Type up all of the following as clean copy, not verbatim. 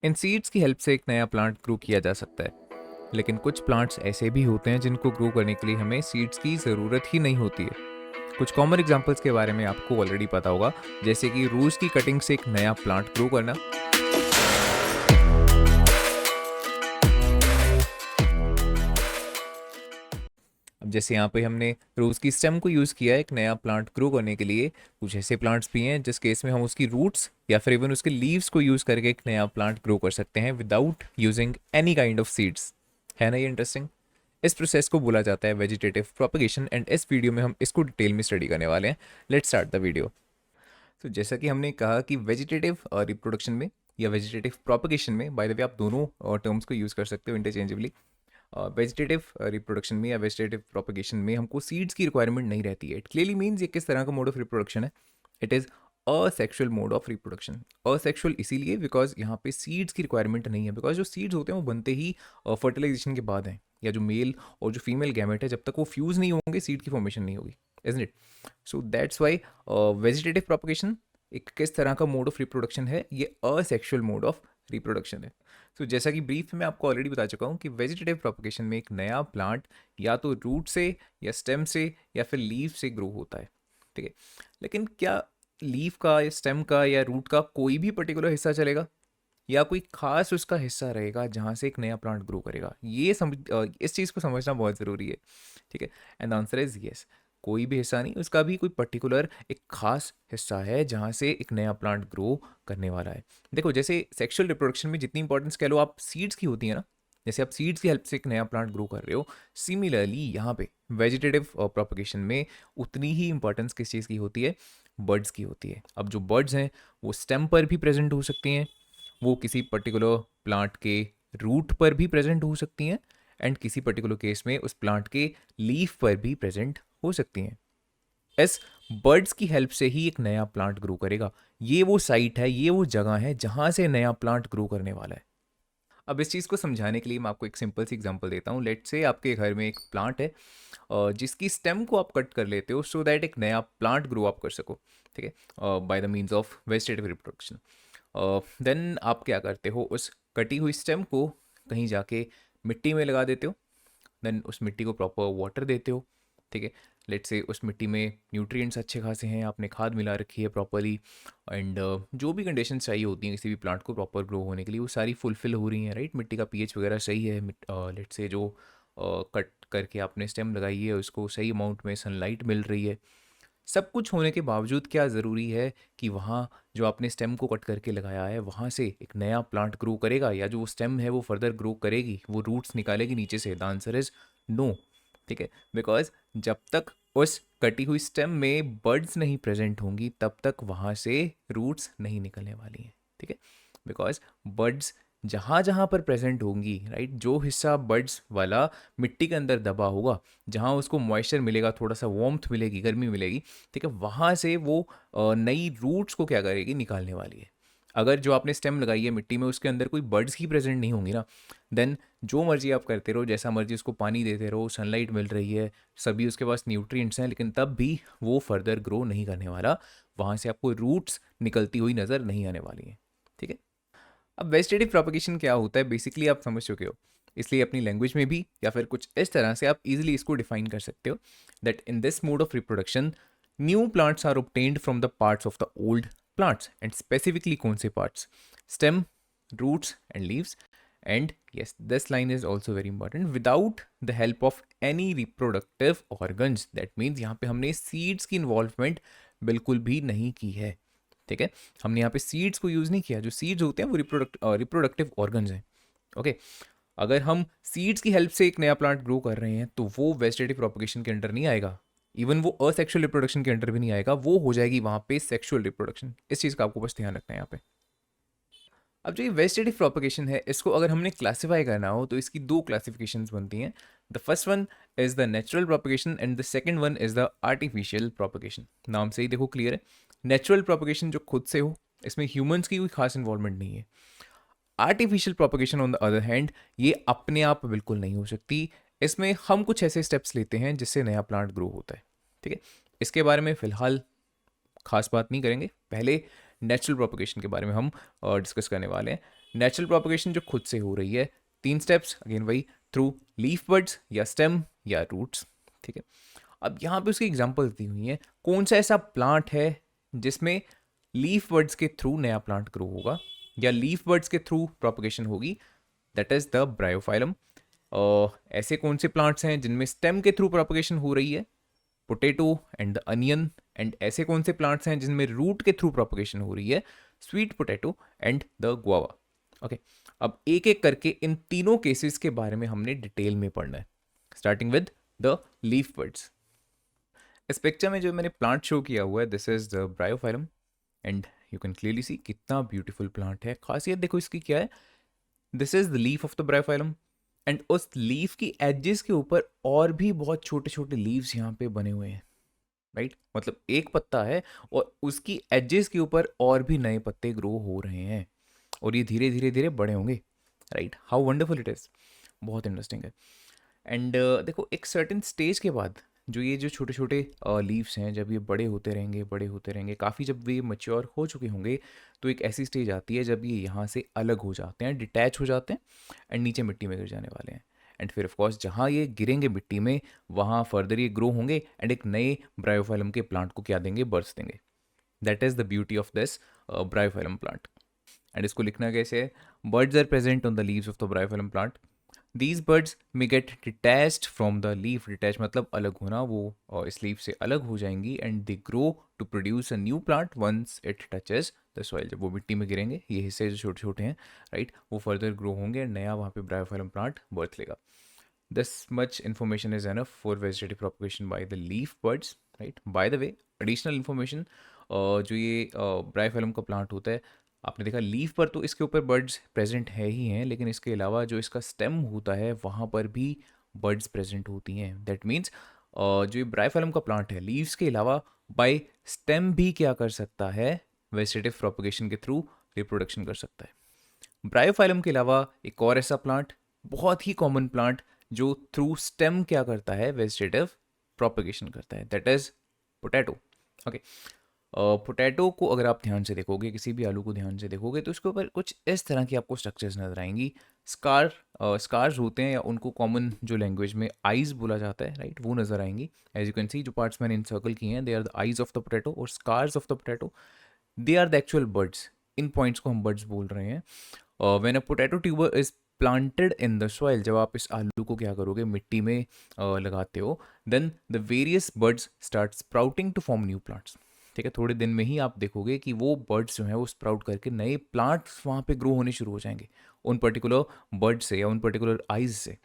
इन seeds की help से एक नया प्लांट ग्रो किया जा सकता है, लेकिन कुछ प्लांट्स ऐसे भी होते हैं जिनको ग्रो करने के लिए हमें सीड्स की ज़रूरत ही नहीं होती है। कुछ कॉमन एग्जांपल्स के बारे में आपको ऑलरेडी पता होगा, जैसे कि रोज़ की कटिंग से एक नया प्लांट ग्रो करना। अब जैसे यहाँ पे हमने रोज़ की स्टेम को यूज़ किया है एक नया प्लांट ग्रो करने के लिए, कुछ ऐसे प्लांट्स भी हैं जिस केस में हम उसकी रूट्स या फिर इवन उसके लीव्स को यूज़ करके एक नया प्लांट ग्रो कर सकते हैं without using any kind of seeds. है ना ये इंटरेस्टिंग? इस प्रोसेस को बोला जाता है वेजिटेटिव प्रोपगेशन एंड इस वीडियो में हम इसको डिटेल में स्टडी करने वाले हैं। Let's start the video. तो जैसा कि हमने कहा कि वेजिटेटिव रिप्रोडक्शन में या वेजिटेटिव प्रोपगेशन में, बाय द वे आप दोनों टर्म्स को यूज़ कर सकते हो इंटरचेंजेबली। वेजिटेटिव रिप्रोडक्शन में या वेजिटेटिव प्रोपगेशन में हमको सीड्स की रिक्वायरमेंट नहीं रहती है। इट क्लियरली मीन्स ये किस तरह का मोड ऑफ रिप्रोडक्शन है। It is asexual mode of reproduction. Asexual इसीलिए बिकॉज यहाँ पे सीड्स की रिक्वायरमेंट नहीं है, बिकॉज जो सीड्स होते हैं वो बनते ही फर्टिलाइजेशन के बाद हैं, या जो मेल और जो फीमेल गैमेट है जब तक वो फ्यूज़ नहीं होंगे सीड की फॉर्मेशन नहीं होगी, isn't it? So that's why vegetative propagation एक किस तरह का मोड ऑफ रिप्रोडक्शन है, ये असेक्सुअल मोड ऑफ रिप्रोडक्शन है। तो जैसा कि ब्रीफ में आपको ऑलरेडी बता चुका हूँ कि वेजिटेटिव प्रोपगेशन में एक नया प्लांट या तो रूट से या स्टेम से या फिर लीफ से ग्रो होता है, ठीक है। लेकिन क्या लीफ का या स्टेम का या रूट का कोई भी पर्टिकुलर हिस्सा चलेगा, या कोई खास उसका हिस्सा रहेगा जहाँ से एक नया प्लांट ग्रो करेगा? ये इस चीज़ को समझना बहुत ज़रूरी है, ठीक है। And answer is yes. कोई भी हिस्सा नहीं, उसका भी कोई पर्टिकुलर एक खास हिस्सा है जहाँ से एक नया प्लांट ग्रो करने वाला है। देखो, जैसे सेक्सुअल रिप्रोडक्शन में जितनी इंपॉर्टेंस कह लो आप सीड्स की होती है ना, जैसे आप सीड्स की हेल्प से एक नया प्लांट ग्रो कर रहे हो, सिमिलरली यहाँ पे वेजिटेटिव प्रोपगेशन में उतनी ही इंपॉर्टेंस किस चीज़ की होती है? बर्ड्स की होती है। अब जो बर्ड्स हैं वो स्टेम पर भी प्रेजेंट हो सकती हैं, वो किसी पर्टिकुलर प्लांट के रूट पर भी प्रेजेंट हो सकती हैं, एंड किसी पर्टिकुलर केस में उस प्लांट के लीफ पर भी प्रेजेंट हो सकती हैं। इस बर्ड्स की हेल्प से ही एक नया प्लांट ग्रो करेगा। ये वो साइट है, ये वो जगह है जहां से नया प्लांट ग्रो करने वाला है। अब इस चीज़ को समझाने के लिए मैं आपको एक सिंपल सी एग्जांपल देता हूँ। लेट्स से आपके घर में एक प्लांट है जिसकी स्टेम को आप कट कर लेते हो सो दैट एक नया प्लांट ग्रो आप कर सको, ठीक है, by the means of vegetative reproduction. Then आप क्या करते हो, उस कटी हुई स्टेम को कहीं जाके मिट्टी में लगा देते हो। देन उस मिट्टी को प्रॉपर वाटर देते हो, ठीक है। लेट्स से उस मिट्टी में न्यूट्रिएंट्स अच्छे खासे हैं, आपने खाद मिला रखी है प्रॉपरली, एंड जो भी कंडीशन चाहिए होती हैं किसी भी प्लांट को प्रॉपर ग्रो होने के लिए वो सारी फुलफिल हो रही हैं, राइट। मिट्टी का पीएच वगैरह सही है, लेट्स से जो कट करके आपने स्टेम लगाई है उसको सही अमाउंट में सनलाइट मिल रही है। सब कुछ होने के बावजूद क्या ज़रूरी है कि वहाँ जो आपने स्टेम को कट करके लगाया है वहाँ से एक नया प्लांट ग्रो करेगा, या जो स्टेम है वो फर्दर ग्रो करेगी, वो रूट्स निकालेगी नीचे से? द आंसर इज़ नो, ठीक है। बिकॉज जब तक उस कटी हुई स्टेम में बर्ड्स नहीं प्रेजेंट होंगी तब तक वहाँ से रूट्स नहीं निकलने वाली हैं, ठीक है। बिकॉज बर्ड्स जहाँ जहाँ पर प्रेजेंट होंगी, राइट, जो हिस्सा बर्ड्स वाला मिट्टी के अंदर दबा होगा, जहाँ उसको मॉइस्चर मिलेगा, थोड़ा सा वार्मथ मिलेगी, गर्मी मिलेगी, ठीक है, वहाँ से वो नई रूट्स को क्या करेगी? निकालने वाली है। अगर जो आपने स्टेम लगाई है मिट्टी में उसके अंदर कोई बर्ड्स ही प्रेजेंट नहीं होंगी ना, देन जो मर्जी आप करते रहो, जैसा मर्जी उसको पानी देते रहो, सनलाइट मिल रही है, सभी उसके पास न्यूट्रिएंट्स हैं, लेकिन तब भी वो फर्दर ग्रो नहीं करने वाला। वहाँ से आपको रूट्स निकलती हुई नज़र नहीं आने वाली हैं, ठीक है। अब वेजिटेटिव प्रोपगेशन क्या होता है बेसिकली आप समझ चुके हो, इसलिए अपनी लैंग्वेज में भी या फिर कुछ इस तरह से आप इजीली इसको डिफाइन कर सकते हो that in this mode of reproduction new plants are obtained from the parts of the old plants, and specifically कौन से parts? Stem, roots and leaves, and yes, this line is also very important, without the help of any reproductive organs। that means यहाँ पे हमने seeds की involvement बिल्कुल भी नहीं की है, ठीक है। हमने यहाँ पे सीड्स को यूज़ नहीं किया। जो सीड्स होते हैं वो रिप्रोडक्टिव ऑर्गन्स हैं, ओके। अगर हम सीड्स की हेल्प से एक नया प्लांट ग्रो कर रहे हैं तो वो वेजिटेटिव प्रोपगेशन के अंडर नहीं आएगा, इवन वो असेक्सुअल रिप्रोडक्शन के अंडर भी नहीं आएगा, वो हो जाएगी वहाँ पे सेक्सुअल रिप्रोडक्शन। इस चीज़ का आपको बस ध्यान रखना है यहाँ पे। अब जो ये वेजिटेटिव प्रोपगेशन है इसको अगर हमने क्लासीफाई करना हो तो इसकी दो क्लासिफिकेशंस बनती हैं। The first one is the natural propagation and the second one is the artificial propagation. नाम से ही देखो क्लियर है। नेचुरल प्रोपगेशन जो खुद से हो, इसमें ह्यूमंस की कोई खास इन्वॉल्वमेंट नहीं है। Artificial propagation on the other hand, ये अपने आप बिल्कुल नहीं हो सकती। इसमें हम कुछ ऐसे स्टेप्स लेते हैं जिससे नया प्लांट ग्रो होता है, ठीक है। इसके बारे में फ़िलहाल खास बात नहीं करेंगे। पहले नेचुरल प्रोपगेशन के बारे में हम डिस्कस करने वाले हैं। नेचुरल प्रोपगेशन जो खुद से हो रही है, 3 स्टेप्स, अगेन वही, थ्रू लीफ बड्स या स्टेम या रूट्स, ठीक है। अब यहाँ पे उसकी एग्जांपल्स दी हुई हैं, कौन सा ऐसा प्लांट है जिसमें लीफ बर्ड्स के थ्रू नया प्लांट ग्रो होगा या लीफ बर्ड्स के थ्रू प्रोपगेशन होगी, दैट इज द ब्रायोफाइलम। ऐसे कौन से प्लांट्स हैं जिनमें स्टेम के थ्रू प्रोपगेशन हो रही है, potato and the onion. And ऐसे कौन से प्लांट्स हैं जिनमें रूट के थ्रू प्रोपगेशन हो रही है, sweet potato and the guava. Okay, अब एक एक करके इन तीनों केसेस के बारे में हमने डिटेल में पढ़ना है, starting with the leaf birds. इस पिक्चर में जो मैंने प्लांट शो किया हुआ है, this is the Bryophyllum and you can clearly see कितना ब्यूटीफुल प्लांट है। खासियत देखो इसकी क्या है, this is the leaf of the Bryophyllum and उस लीफ की एजेस के ऊपर और भी बहुत छोटे छोटे लीव्स यहाँ पे बने हुए हैं, राइट। मतलब एक पत्ता है और उसकी एजेस के ऊपर और भी नए पत्ते ग्रो हो रहे हैं और ये धीरे धीरे धीरे बड़े होंगे, right. How wonderful it is, बहुत इंटरेस्टिंग है। एंड देखो एक सर्टेन स्टेज के बाद जो ये जो छोटे छोटे लीव्स हैं, जब ये बड़े होते रहेंगे बड़े होते रहेंगे, काफ़ी जब ये मच्योर हो चुके होंगे, तो एक ऐसी स्टेज आती है जब ये यहाँ से अलग हो जाते हैं, डिटैच हो जाते हैं एंड नीचे मिट्टी में गिर जाने वाले हैं। एंड फिर ऑफकोर्स जहाँ ये गिरेंगे मिट्टी में, वहाँ फर्दर ये ग्रो होंगे एंड एक नए ब्रायोफाइलम के प्लांट को क्या देंगे, बर्थ देंगे। That is the beauty of this bryophyllum plant. And इसको लिखना कैसे है, birds are present on the leaves of the bryophyllum plant. These birds may get detached from the leaf. Detach मतलब अलग होना, वो इस लीफ से अलग हो जाएंगी and they grow to produce a new plant once it touches the soil. जब वो मिट्टी में गिरेंगे, ये हिस्से जो छोटे छोटे हैं, राइट, वो फर्दर ग्रो होंगे एंड नया वहाँ पे ब्रायोफाइलम प्लांट बर्थ लेगा। This much information is enough for vegetative propagation by the leaf birds, right? By the way, additional information, जो ये ब्रायोफाइलम का प्लांट होता है, आपने देखा लीफ पर तो इसके ऊपर बर्ड्स प्रेजेंट है ही हैं, लेकिन इसके अलावा जो इसका स्टेम होता है वहाँ पर भी बर्ड्स प्रेजेंट होती हैं। दैट मीन्स जो ये ब्रायोफाइलम का प्लांट है, लीव्स के अलावा बाय स्टेम भी क्या कर सकता है, वेजिटेटिव प्रोपगेशन के थ्रू रिप्रोडक्शन कर सकता है। ब्रायोफाइलम के अलावा एक और ऐसा प्लांट, बहुत ही कॉमन प्लांट, जो थ्रू स्टेम क्या करता है, वेजिटेटिव प्रोपगेशन करता है, that is potato. Okay, potato को अगर आप ध्यान से देखोगे, किसी भी आलू को ध्यान से देखोगे, तो इसके ऊपर कुछ इस तरह की आपको स्ट्रक्चर्स नजर आएंगी। स्कार्स होते हैं, या उनको कॉमन जो लैंग्वेज में आईज बोला जाता है, राइट, वो नजर आएंगी। एज यू कैन सी, जो पार्ट्स मैंने इंसर्कल किए हैं, they are the eyes of the potato, और scars of the potato, they are the actual buds. इन पॉइंट्स को हम बर्ड्स बोल रहे हैं। When a potato tuber is planted in the soil, जब आप इस आलू को क्या करोगे, मिट्टी में लगाते हो, then the various birds start sprouting to form new plants. ठीक है, थोड़े दिन में ही आप देखोगे कि वो बर्ड्स जो हैं वो स्प्राउट करके नए प्लांट्स वहाँ पे ग्रो होने शुरू हो जाएंगे उन पर्टिकुलर बर्ड से या उन पर्टिकुलर आइज से।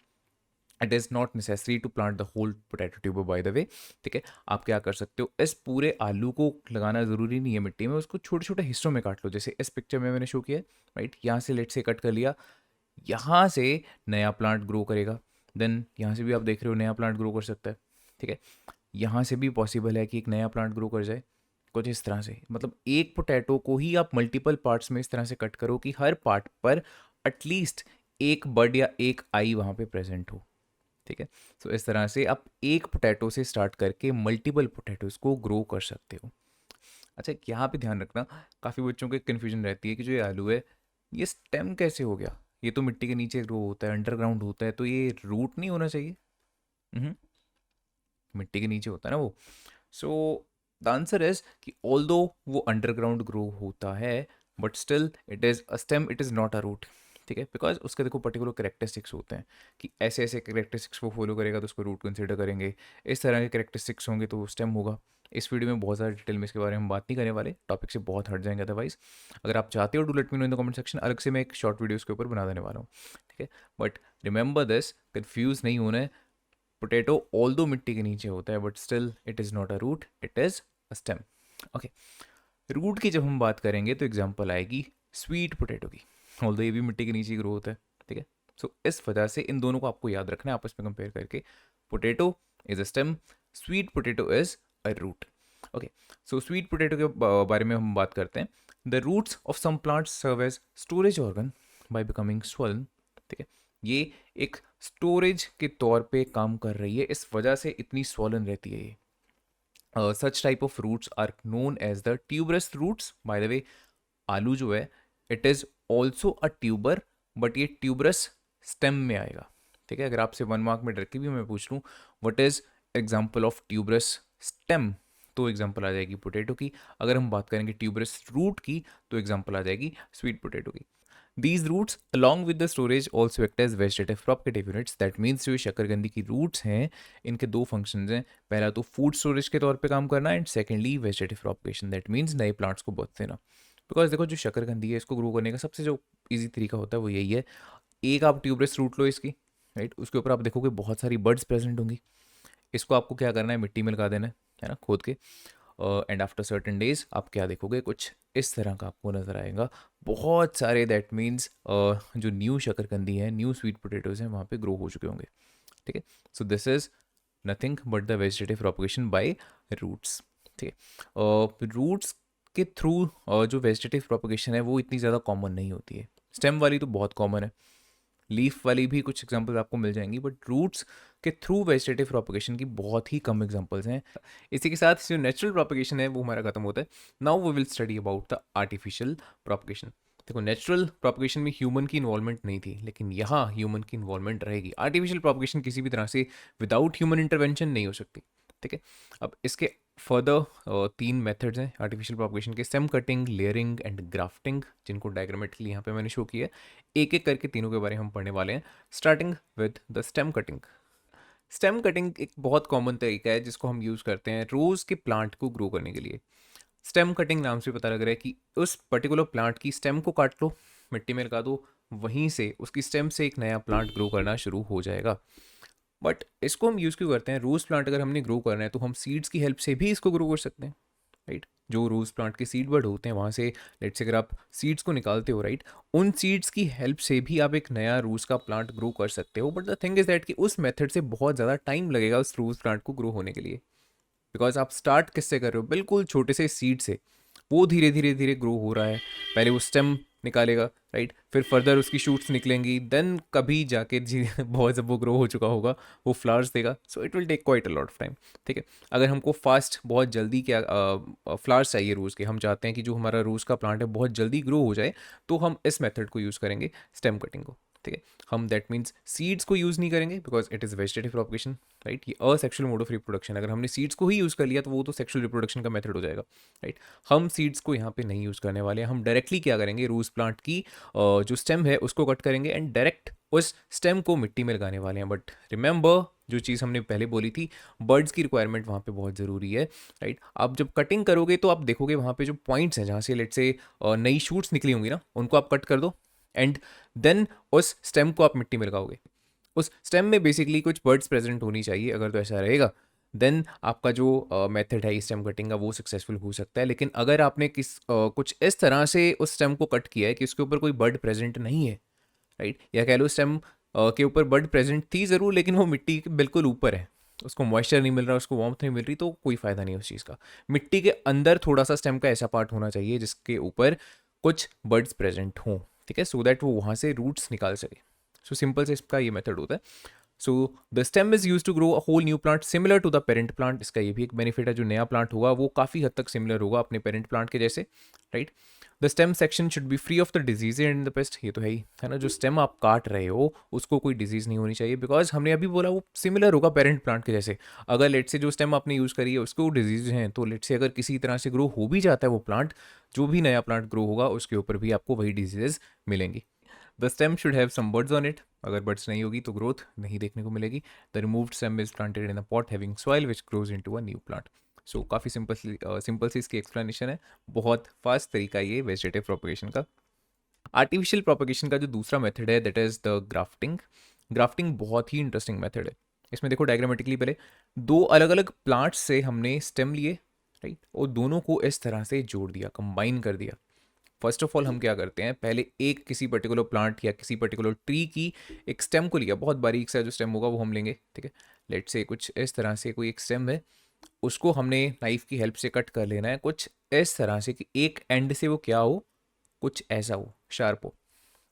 It is not necessary to plant the whole potato tuber, by the way. ठीक है, आप क्या कर सकते हो, इस पूरे आलू को लगाना ज़रूरी नहीं है मिट्टी में, उसको छोटे छोटे हिस्सों में काट लो, जैसे इस पिक्चर में मैंने शो किया, राइट। यहाँ से लेट से कट कर लिया, यहाँ से नया प्लांट ग्रो करेगा, देन यहाँ से भी आप देख रहे हो नया प्लांट ग्रो कर सकता है। ठीक है, यहाँ से भी पॉसिबल है कि एक नया प्लांट ग्रो कर जाए, कुछ इस तरह से। मतलब एक पोटैटो को ही आप मल्टीपल पार्ट्स में इस तरह से कट करो कि हर पार्ट पर एटलीस्ट एक बड या एक आई वहाँ पे प्रेजेंट हो। ठीक है, तो इस तरह से आप एक पोटैटो से स्टार्ट करके मल्टीपल पोटैटोज को ग्रो कर सकते हो। अच्छा, यहाँ पे ध्यान रखना, काफ़ी बच्चों को कन्फ्यूजन रहती है कि जो ये आलू है, ये स्टेम कैसे हो गया, ये तो मिट्टी के नीचे ग्रो होता है, अंडरग्राउंड होता है, तो ये रूट नहीं होना चाहिए। हम्म, मिट्टी के नीचे होता है ना वो। सो द आंसर इज कि ऑल्दो वो अंडरग्राउंड ग्रो होता है, but still it is a stem, it is not a root. ठीक है, बिकॉज उसके देखो पर्टिकुलर करेक्टरिस्टिक्स होते हैं कि ऐसे ऐसे करेक्टरिस्टिक्स वो फॉलो करेगा तो उसको रूट कंसिडर करेंगे, इस तरह के करेक्टरिस्टिक्स होंगे तो वो स्टेम होगा। इस वीडियो में बहुत ज़्यादा डिटेल में इसके बारे में हम बात नहीं करने वाले, टॉपिक से बहुत हट जाएंगे अदरवाइज। अगर आप चाहते हो, do let me know in the comment section, अलग से मैं एक शॉर्ट वीडियो उसके ऊपर बना देने वाला हूँ। ठीक है, बट रिमेंबर दिस, कन्फ्यूज़ नहीं होना है, पोटैटो ऑल्दो मिट्टी के नीचे होता है, but still it is not a root, it is a stem. Okay, root की जब हम बात करेंगे तो एग्जांपल आएगी स्वीट पोटैटो की, ऑल्दो ये भी मिट्टी के नीचे ग्रो होता है। ठीक है, सो इस वजह से इन दोनों को आपको याद रखना है आपस में कंपेयर करके, potato is a stem, sweet potato is a root. Okay, so sweet potato के बारे में हम बात करते हैं। The roots of some plants serve as storage organ by becoming swollen. ठीक है, ये एक स्टोरेज के तौर पे काम कर रही है, इस वजह से इतनी स्वॉलन रहती है ये। Such type of roots are known as the tuberous roots. By the way, आलू जो है it is also a tuber, but ये ट्यूबरस स्टेम में आएगा। ठीक है, अगर आपसे 1 मार्क में डायरेक्टली भी मैं पूछ लूँ what is example of tuberous stem, तो एग्जाम्पल आ जाएगी पोटैटो की। अगर हम बात करेंगे ट्यूबरस रूट की तो एग्जाम्पल आ जाएगी स्वीट पोटैटो की। These roots along with the storage also act as vegetative propagative units. That means जो शकरकंदी की रूट्स हैं इनके दो फंक्शंस हैं, पहला तो फूड स्टोरेज के तौर पे काम करना and secondly vegetative propagation. That means नए प्लांट्स को बर्थ देना। बिकॉज देखो जो शकरकंदी है इसको ग्रो करने का सबसे जो ईजी तरीका होता है वो यही है, एक आप ट्यूबलेस रूट लो इसकी, राइट, उसके ऊपर आप देखोगे बहुत सारी बर्ड्स प्रेजेंट होंगी। इसको आपको क्या करना है, मिट्टी में लगा देना है ना, खोद के, एंड आफ्टर सर्टन डेज आप क्या देखोगे, कुछ इस तरह का आपको नज़र आएगा, बहुत सारे, दैट मीन्स जो न्यू शकरकंदी है, न्यू स्वीट पोटैटोज हैं वहाँ पे ग्रो हो चुके होंगे। ठीक है, so this is nothing but the vegetative propagation by roots. ठीक है, रूट्स के थ्रू जो वेजिटेटिव प्रोपगेशन है वो इतनी ज़्यादा कॉमन नहीं होती है। स्टेम वाली तो बहुत कॉमन है, लीफ वाली भी कुछ एग्जांपल्स आपको मिल जाएंगी, बट रूट्स के थ्रू वेजिटेटिव प्रोपगेशन की बहुत ही कम एग्जांपल्स हैं। इसी के साथ जो नेचुरल प्रोपगेशन है वो हमारा खत्म होता है। Now we will study about the artificial propagation. देखो नेचुरल प्रोपगेशन में ह्यूमन की इन्वॉल्वमेंट नहीं थी, लेकिन यहाँ ह्यूमन की इन्वॉल्वमेंट रहेगी। आर्टिफिशियल प्रोपगेशन किसी भी तरह से विदाउट ह्यूमन इंटरवेंशन नहीं हो सकती। ठीक है, अब इसके फर्दर 3 मेथड्स हैं आर्टिफिशियल प्रोपगेशन के, stem cutting, layering and grafting, जिनको डायग्रामेटिकली यहाँ पे मैंने शो किया है। एक एक करके तीनों के बारे में हम पढ़ने वाले हैं, starting with the stem cutting. Stem cutting एक बहुत कॉमन तरीका है जिसको हम यूज़ करते हैं रोज़ के प्लांट को ग्रो करने के लिए। स्टेम कटिंग नाम से पता लग रहा है कि उस पर्टिकुलर प्लांट की स्टेम को काट लो, मिट्टी में लगा दो, वहीं से उसकी स्टेम से एक नया प्लांट ग्रो करना शुरू हो जाएगा। बट इसको हम यूज़ क्यों करते हैं, रोज़ प्लांट अगर हमने ग्रो करना है तो हम सीड्स की हेल्प से भी इसको ग्रो कर सकते हैं, राइट। जो रोज़ प्लांट के सीड बर्ड होते हैं वहाँ से लेट्स से अगर आप सीड्स को निकालते हो, राइट, उन सीड्स की हेल्प से भी आप एक नया रोज़ का प्लांट ग्रो कर सकते हो। But the thing is that कि उस मेथड से बहुत ज़्यादा टाइम लगेगा उस रोज़ प्लांट को ग्रो होने के लिए। बिकॉज आप स्टार्ट किससे कर रहे हो, बिल्कुल छोटे से सीड से, वो धीरे धीरे धीरे ग्रो हो रहा है। पहले वो स्टेम निकालेगा, राइट, फिर फर्दर उसकी शूट्स निकलेंगी, देन कभी जाके बहुत जब वो ग्रो हो चुका होगा वो फ्लावर्स देगा। So it will take quite a lot of time. ठीक है, अगर हमको फास्ट बहुत जल्दी क्या फ्लावर्स चाहिए रोज़ के, हम चाहते हैं कि जो हमारा रोज़ का प्लांट है बहुत जल्दी ग्रो हो जाए, तो हम इस मेथड को यूज़ करेंगे, स्टेम कटिंग को। ठीक है, हम दैट मीन्स सीड्स को यूज़ नहीं करेंगे because it is vegetative propagation, right, ये असेक्सुअल मोड ऑफ रिप्रोडक्शन। अगर हमने सीड्स को ही यूज़ कर लिया तो वो तो सेक्सुअल रिप्रोडक्शन का मेथड हो जाएगा, राइट। हम सीड्स को यहाँ पे नहीं यूज़ करने वाले हैं, हम डायरेक्टली क्या करेंगे, रोज़ प्लांट की जो स्टेम है उसको कट करेंगे एंड डायरेक्ट उस स्टेम को मिट्टी में लगाने वाले हैं। बट रिमेंबर जो चीज़ हमने पहले बोली थी, बर्ड्स की रिक्वायरमेंट वहाँ पे बहुत ज़रूरी है, राइट। आप जब कटिंग करोगे तो आप देखोगे वहाँ पे जो पॉइंट्स हैं जहाँ से लेट से नई शूट्स निकली होंगी ना, उनको आप कट कर दो एंड देन उस स्टेम को आप मिट्टी में लगाओगे। उस स्टेम में बेसिकली कुछ बर्ड्स प्रेजेंट होनी चाहिए, अगर तो ऐसा रहेगा देन आपका जो मेथड है स्टेम कटिंग का वो सक्सेसफुल हो सकता है। लेकिन अगर आपने कुछ इस तरह से उस स्टेम को कट किया है कि उसके ऊपर कोई बर्ड प्रेजेंट नहीं है, राइट, या कह लो स्टेम के ऊपर बर्ड प्रेजेंट थी ज़रूर लेकिन वो मिट्टी के बिल्कुल ऊपर है, उसको मॉइस्चर नहीं मिल रहा, उसको वार्मथ नहीं मिल रही, तो कोई फ़ायदा नहीं उस चीज़ का। मिट्टी के अंदर थोड़ा सा स्टेम का ऐसा पार्ट होना चाहिए जिसके ऊपर कुछ बर्ड्स प्रेजेंट हों, ठीक है, सो दैट वो वहाँ से रूट्स निकाल सके। सो सिंपल से इसका ये मेथड होता है। So the stem is use to grow a whole new plant similar to the parent plant. इसका ये भी एक बेनिफिट है, जो नया प्लांट होगा वो काफ़ी हद तक सिमिलर होगा अपने पेरेंट प्लांट के जैसे, right. The stem section should be free of the disease and the paste. ये तो है ना, जो स्टेम आप काट रहे हो उसको कोई डिजीज नहीं होनी चाहिए, बिकॉज हमने अभी बोला वो सिमिलर होगा पेरेंट प्लांट के जैसे। अगर लेट से जो स्टेम आपने यूज़ करी है उसको डिजीज हैं, तो लेट से अगर किसी तरह से ग्रो हो भी जाता है वो प्लांट, जो भी नया प्लांट ग्रो होगा उसके ऊपर भी आपको वही डिजीजेज मिलेंगी। The stem should have some buds on it. अगर बर्ड्स नहीं होगी तो ग्रोथ नहीं देखने को मिलेगी। The removed stem is planted in a pot having soil which grows into a new plant. So काफ़ी सिंपल सी इसकी एक्सप्लेनेशन है, बहुत फास्ट तरीका ये वेजिटेटिव प्रोपगेशन का। आर्टिफिशियल प्रोपगेशन का जो दूसरा मेथड है that is the grafting. Grafting बहुत ही इंटरेस्टिंग मेथड है। इसमें देखो डायग्रामेटिकली पहले दो अलग अलग प्लांट्स से हमने स्टेम लिए, राइट, और दोनों को इस तरह से जोड़ दिया, कंबाइन कर दिया। फर्स्ट ऑफ ऑल हम क्या करते हैं, पहले एक किसी पर्टिकुलर प्लांट या किसी पर्टिकुलर ट्री की एक स्टेम को लिया, बहुत बारीक सा जो स्टेम होगा वो हम लेंगे, ठीक है। लेट से कुछ इस तरह से कोई एक स्टेम है, उसको हमने नाइफ की हेल्प से कट कर लेना है कुछ इस तरह से कि एक एंड से वो क्या हो, कुछ ऐसा हो, शार्प हो,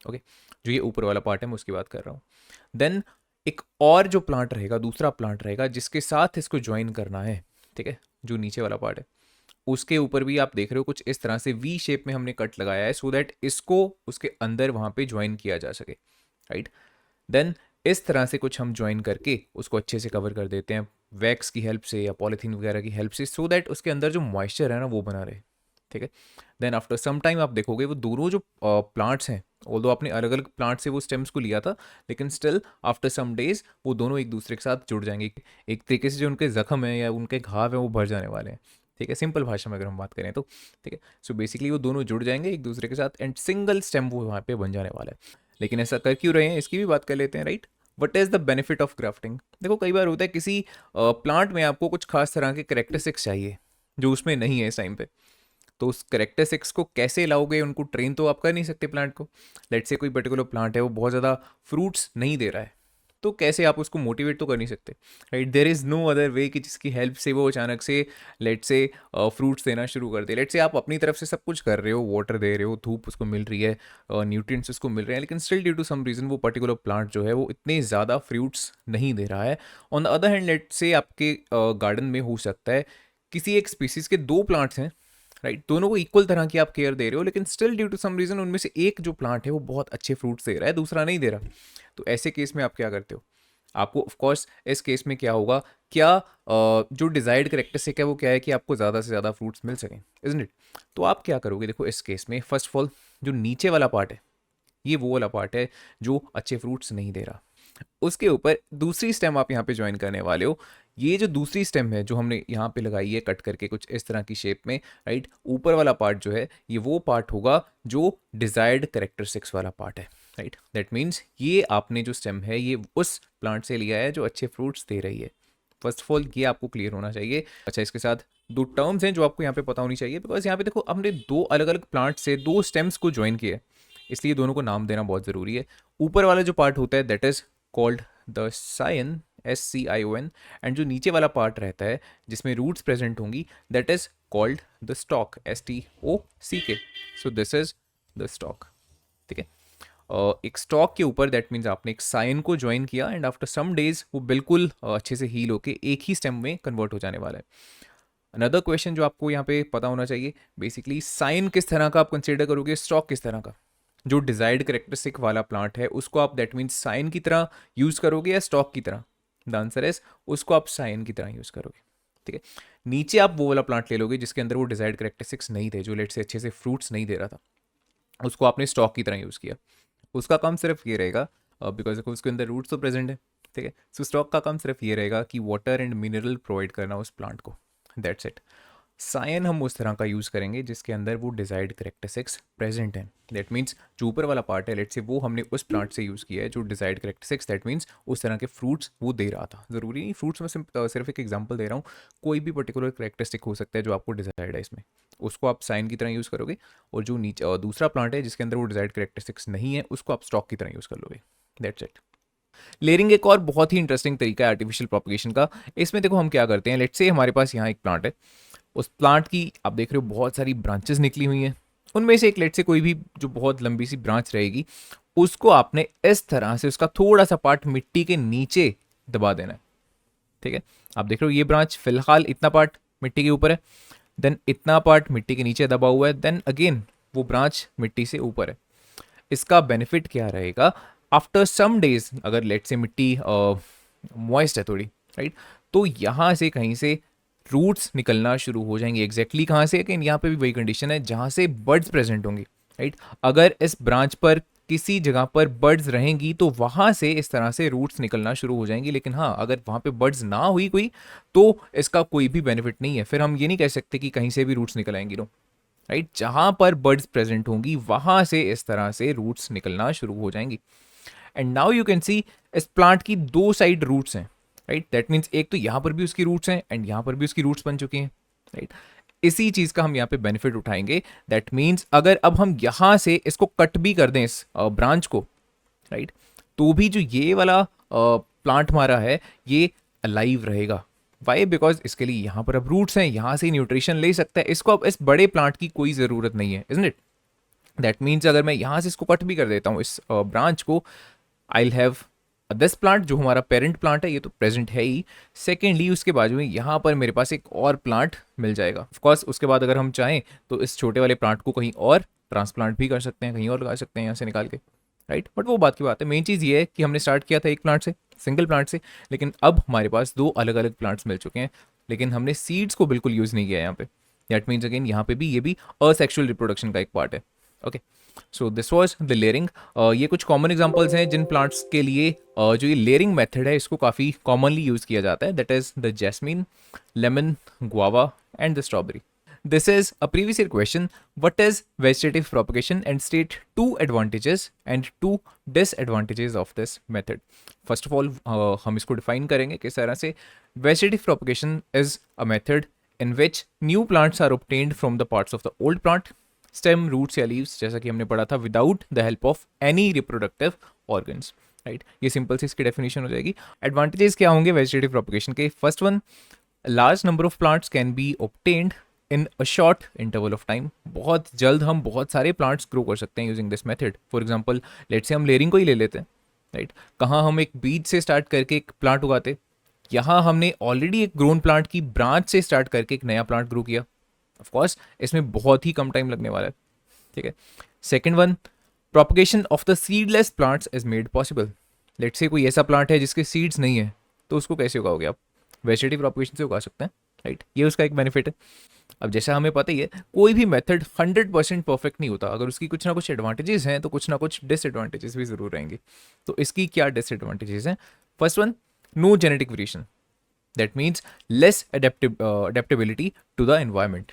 ओके। जो ये ऊपर वाला पार्ट है मैं उसकी बात कर रहा हूँ। देन एक और जो प्लांट रहेगा, दूसरा प्लांट रहेगा जिसके साथ इसको ज्वाइन करना है, ठीक है, जो नीचे वाला पार्ट है उसके ऊपर भी आप देख रहे हो कुछ इस तरह से वी शेप में हमने कट लगाया है, सो दैट इसको उसके अंदर वहाँ पे ज्वाइन किया जा सके, राइट। देन इस तरह से कुछ हम ज्वाइन करके उसको अच्छे से कवर कर देते हैं वैक्स की हेल्प से या पॉलीथीन वगैरह की हेल्प से, सो दैट उसके अंदर जो मॉइस्चर है ना वो बना रहे, ठीक है। देन आफ्टर सम टाइम आप देखोगे वो दोनों जो प्लांट्स हैं, ऑल्दो आपने अलग अलग प्लांट से वो स्टेम्स को लिया था, लेकिन स्टिल आफ्टर सम डेज वो दोनों एक दूसरे के साथ जुड़ जाएंगे। एक तरीके से जो उनके जख्म है या उनके घाव है वो भर जाने वाले हैं, ठीक है, सिंपल भाषा में अगर हम बात करें तो, ठीक है। सो बेसिकली वो दोनों जुड़ जाएंगे एक दूसरे के साथ एंड सिंगल स्टेम वो वहाँ पे बन जाने वाला है। लेकिन ऐसा कर क्यों रहे हैं इसकी भी बात कर लेते हैं, right. What is the benefit of grafting? देखो कई बार होता है किसी प्लांट में आपको कुछ खास तरह के करेक्टरिस्टिक्स चाहिए जो उसमें नहीं है इस टाइम पे, तो उस करेक्टरिस्टिक्स को कैसे लाओगे? उनको ट्रेन तो आप कर नहीं सकते प्लांट को। लेट से कोई पर्टिकुलर प्लांट है वो बहुत ज़्यादा फ्रूट्स नहीं दे रहा है, तो कैसे आप उसको मोटिवेट तो कर नहीं सकते, right. There is no other way कि जिसकी हेल्प से वो अचानक से लेट से फ्रूट्स देना शुरू कर दे। लेट से आप अपनी तरफ से सब कुछ कर रहे हो, वाटर दे रहे हो, धूप उसको मिल रही है, न्यूट्रिएंट्स उसको मिल रहे हैं, लेकिन still due to some reason वो पर्टिकुलर प्लांट जो है वो इतने ज़्यादा फ्रूट्स नहीं दे रहा है। On the other hand let से आपके गार्डन में हो सकता है किसी एक स्पीसीज़ के दो प्लांट्स हैं, राइट, दोनों को इक्वल तरह की आप केयर दे रहे हो, लेकिन still due to some reason उनमें से एक जो प्लांट है वो बहुत अच्छे फ्रूट्स दे रहा है, दूसरा नहीं दे रहा। तो ऐसे केस में आप क्या करते हो? आपको ऑफ कोर्स इस केस में क्या होगा, क्या जो डिजायर्ड करेक्टरिस्टिक है वो क्या है कि आपको ज़्यादा से ज़्यादा फ्रूट्स मिल सकें, इजंट इट। तो आप क्या करोगे? देखो इस केस में फर्स्ट ऑफ ऑल जो नीचे वाला पार्ट है ये वो वाला पार्ट है जो अच्छे फ्रूट्स नहीं दे रहा, उसके ऊपर दूसरी स्टेम आप यहाँ पे ज्वाइन करने वाले हो। ये जो दूसरी स्टेम है जो हमने यहाँ पे लगाई है कट करके कुछ इस तरह की शेप में, राइट, ऊपर वाला पार्ट जो है ये वो पार्ट होगा जो डिजायर्ड करेक्टरिस्टिक्स वाला पार्ट है, राइट। दैट मीन्स ये आपने जो स्टेम है ये उस प्लांट से लिया है जो अच्छे फ्रूट्स दे रही है। फर्स्ट ऑफ ऑल ये आपको क्लियर होना चाहिए। अच्छा, इसके साथ दो टर्म्स हैं जो आपको यहाँ पे पता होनी चाहिए, बिकॉज यहाँ पे देखो हमने दो अलग अलग प्लांट से दो स्टेम्स को ज्वाइन किया है, इसलिए दोनों को नाम देना बहुत ज़रूरी है। ऊपर वाला जो पार्ट होता है that is called the scion, SCION, and जो नीचे वाला पार्ट रहता है जिसमें रूट्स प्रेजेंट होंगी that is called the stock, STOCK। So this is the stock, ठीक है। एक स्टॉक के ऊपर दैट मीन्स आपने एक साइन को ज्वाइन किया एंड आफ्टर सम डेज वो बिल्कुल अच्छे से हील होके एक ही स्टेम में कन्वर्ट हो जाने वाला है। अनदर क्वेश्चन जो आपको यहाँ पे पता होना चाहिए, बेसिकली साइन किस तरह का आप कंसिडर करोगे, स्टॉक किस तरह का? जो डिजायर्ड करेक्टरिस्टिक वाला प्लांट है उसको आप दैट मीन्स साइन की तरह यूज करोगे या स्टॉक की तरह? द आंसर इज उसको आप साइन की तरह यूज करोगे, ठीक है। नीचे आप वो वाला प्लांट ले लोगे जिसके अंदर वो डिजायर्ड करेक्टरिस्टिक्स नहीं थे, जो लेट से अच्छे से फ्रूट्स नहीं दे रहा था, उसको आपने स्टॉक की तरह यूज किया। उसका काम सिर्फ ये रहेगा, बिकॉज उसके अंदर रूट्स तो प्रेजेंट है, ठीक है। सो स्टॉक का काम सिर्फ ये रहेगा कि वाटर एंड मिनरल प्रोवाइड करना उस प्लांट को, दैट्स इट। साइन हम उस तरह का यूज़ करेंगे जिसके अंदर वो डिजायर्ड करेक्टरिस्टिक्स प्रेजेंट हैं। दैट मीन्स जो ऊपर वाला पार्ट है लेट से वो हमने उस प्लांट से यूज़ किया है जो डिजायर्ड करेक्टरिस्टिक्स, दैट मीन्स उस तरह के फ्रूट्स वो दे रहा था। ज़रूरी नहीं फ्रूट्स में सिर्फ एक एग्जांपल दे रहा हूँ, कोई भी पर्टिकुलर करेक्टरिस्टिक हो सकता है जो आपको डिजायर्ड है इसमें, उसको आप साइन की तरह यूज़ करोगे। और जो नीचे दूसरा प्लांट है जिसके अंदर वो डिजायर्ड करेक्टरिस्टिक्स नहीं है उसको आप स्टॉक की तरह यूज़ कर लोगे, दैट्स इट। लेयरिंग एक और बहुत ही इंटरेस्टिंग तरीका है आर्टिफिशियल प्रोपगेशन का। इसमें देखो हम क्या करते हैं, लेट्स से हमारे पास यहाँ एक प्लांट है, उस प्लांट की आप देख रहे हो बहुत सारी ब्रांचेस निकली हुई हैं, उनमें से एक लेट से कोई भी जो बहुत लंबी सी ब्रांच रहेगी उसको आपने इस तरह से उसका थोड़ा सा पार्ट मिट्टी के नीचे दबा देना है, ठीक है। आप देख रहे हो ये ब्रांच फिलहाल इतना पार्ट मिट्टी के ऊपर है, देन इतना पार्ट मिट्टी के नीचे दबा हुआ है, देन अगेन वो ब्रांच मिट्टी से ऊपर है। इसका बेनिफिट क्या रहेगा, आफ्टर सम डेज अगर लेट से मिट्टी मॉइस्ट है थोड़ी, राइट, तो यहाँ से कहीं से रूट्स निकलना शुरू हो जाएंगे। एग्जैक्टली कहाँ से? कि यहाँ पे भी वही कंडीशन है जहाँ से बर्ड्स प्रेजेंट होंगी, राइट। अगर इस ब्रांच पर किसी जगह पर बर्ड्स रहेंगी तो वहाँ से इस तरह से रूट्स निकलना शुरू हो जाएंगी। लेकिन हाँ, अगर वहाँ पे बर्ड्स ना हुई कोई तो इसका कोई भी बेनिफिट नहीं है। फिर हम ये नहीं कह सकते कि कहीं से भी रूट्स निकल आएंगी, नो, राइट। जहाँ पर बर्ड्स प्रेजेंट होंगी वहाँ से इस तरह से रूट्स निकलना शुरू हो जाएंगी। And now you can see इस प्लांट की दो साइड रूट्स हैं, राइट। दैट मीन्स एक तो यहाँ पर भी उसकी रूट्स हैं एंड यहाँ पर भी उसकी रूट्स बन चुकी हैं, राइट। इसी चीज़ का हम यहाँ पे बेनिफिट उठाएंगे। दैट मीन्स अगर अब हम यहाँ से इसको कट भी कर दें इस ब्रांच को, राइट, तो भी जो ये वाला प्लांट हमारा है ये अलाइव रहेगा। वाई? बिकॉज इसके लिए यहाँ पर अब रूट्स हैं, यहाँ से न्यूट्रिशन ले सकता है। इसको अब इस बड़े प्लांट की कोई ज़रूरत नहीं है, इजंट इट। दैट मीन्स अगर मैं यहाँ से इसको कट भी कर देता हूँ इस ब्रांच को, I will have this plant जो हमारा पेरेंट प्लांट है ये तो प्रेजेंट है ही, सेकेंडली उसके बाजू में यहाँ पर मेरे पास एक और प्लांट मिल जाएगा। ऑफकोर्स उसके बाद अगर हम चाहें तो इस छोटे वाले प्लांट को कहीं और ट्रांसप्लांट भी कर सकते हैं, कहीं और लगा सकते हैं यहाँ से निकाल के, राइट। बट वो बात की बात है, मेन चीज़ ये है कि हमने स्टार्ट किया था एक प्लांट से, सिंगल प्लांट से, लेकिन अब हमारे पास दो अलग अलग प्लांट्स मिल चुके हैं, लेकिन हमने सीड्स को बिल्कुल यूज़ नहीं किया यहाँ पे। दैट मीन्स अगेन यहाँ पे भी ये भी असेक्सुअल रिप्रोडक्शन का एक पार्ट है। Okay, so this was the layering. ये कुछ कॉमन एग्जाम्पल्स हैं जिन प्लांट्स के लिए जो ये लेयरिंग मेथड है इसको काफ़ी कॉमनली यूज़ किया जाता है, that is the jasmine, lemon, guava and the strawberry. This is a previous year question. What is vegetative propagation and state two advantages and two disadvantages of this method. First of all, हम इसको define करेंगे किस तरह से। Vegetative propagation is a method in which new plants are obtained from the parts of the old plant, stem, roots या leaves, जैसा कि हमने पढ़ा था, without the help of any reproductive organs. Right, ये सिंपल सी इसकी डेफिनेशन हो जाएगी। एडवांटेजेस क्या होंगे वेजिटेटिव प्रोपगेशन के? First one, large number of plants can be obtained in a short interval of time. बहुत जल्द हम बहुत सारे प्लांट्स ग्रो कर सकते हैं using this method. For example let's say हम लेयरिंग को ही ले लेते हैं, राइट। कहाँ हम एक बीज से स्टार्ट करके एक प्लांट उगाते, यहाँ हमने ऑलरेडी एक ग्रोन प्लांट की ब्रांच से स्टार्ट करके एक नया प्लांट ग्रो किया। ऑफकोर्स इसमें बहुत ही कम टाइम लगने वाला है, ठीक है। Second one, propagation of the seedless plants is made possible. Let's say कोई ऐसा प्लांट है जिसके सीड्स नहीं है, तो उसको कैसे उगाओगे आप? वेजिटेटिव प्रोपगेशन से उगा सकते हैं, राइट। ये उसका एक बेनिफिट है। अब जैसा हमें पता ही है कोई भी मेथड 100% परफेक्ट नहीं होता, अगर उसकी कुछ ना कुछ एडवांटेजेस हैं तो कुछ ना कुछ डिसएडवांटेजेस भी जरूर रहेंगे। तो इसकी क्या डिसएडवांटेजेस हैं? First one, no genetic variation, that means less adaptability to the environment.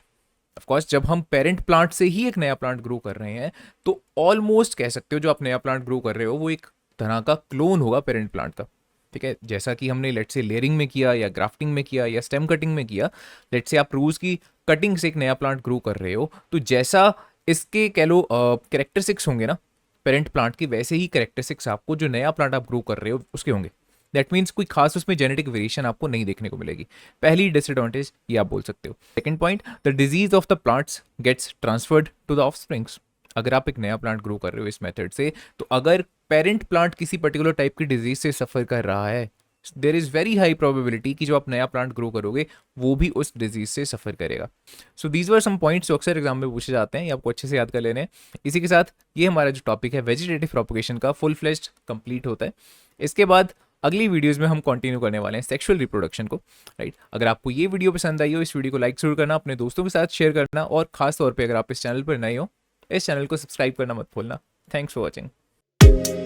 Of course जब हम पेरेंट प्लांट से ही एक नया प्लांट ग्रो कर रहे हैं तो ऑलमोस्ट कह सकते हो जो आप नया प्लांट ग्रो कर रहे हो वो एक तरह का क्लोन होगा पेरेंट प्लांट का, ठीक है। जैसा कि हमने लेट्स से लेयरिंग में किया या ग्राफ्टिंग में किया या स्टेम कटिंग में किया, लेट्स से आप रोज की कटिंग से एक नया प्लांट ग्रो कर रहे हो, तो जैसा इसके कह लो कैरेक्टरिस्टिक्स होंगे ना पेरेंट प्लांट की, वैसे ही कैरेक्टरिस्टिक्स आपको जो नया प्लांट आप ग्रो कर रहे हो उसके होंगे। दैट मीन्स कोई खास उसमें जेनेटिक वेरिएशन आपको नहीं देखने को मिलेगी। पहली डिसएडवांटेज ये आप बोल सकते हो। Second point, the disease of the plants gets transferred to the offsprings. अगर आप एक नया प्लांट ग्रो कर रहे हो इस मेथड से, तो अगर पेरेंट प्लांट किसी पर्टिकुलर टाइप की डिजीज से सफर कर रहा है, there is very high probability कि जो आप नया प्लांट ग्रो करोगे वो भी उस डिजीज से सफ़र करेगा। So these were some points जो अक्सर एग्जाम में पूछे जाते हैं, ये आपको अच्छे से याद कर लेने हैं। इसी के साथ ये हमारा जो टॉपिक है वेजिटेटिव प्रोपगेशन का फुल फ्लेज्ड कंप्लीट होता है। इसके बाद अगली वीडियोस में हम कंटिन्यू करने वाले हैं सेक्सुअल रिप्रोडक्शन को, राइट। अगर आपको ये वीडियो पसंद आई हो, इस वीडियो को लाइक जरूर करना, अपने दोस्तों के साथ शेयर करना, और खास तौर पे अगर आप इस चैनल पर नए हो, इस चैनल को सब्सक्राइब करना मत भूलना। Thanks for watching.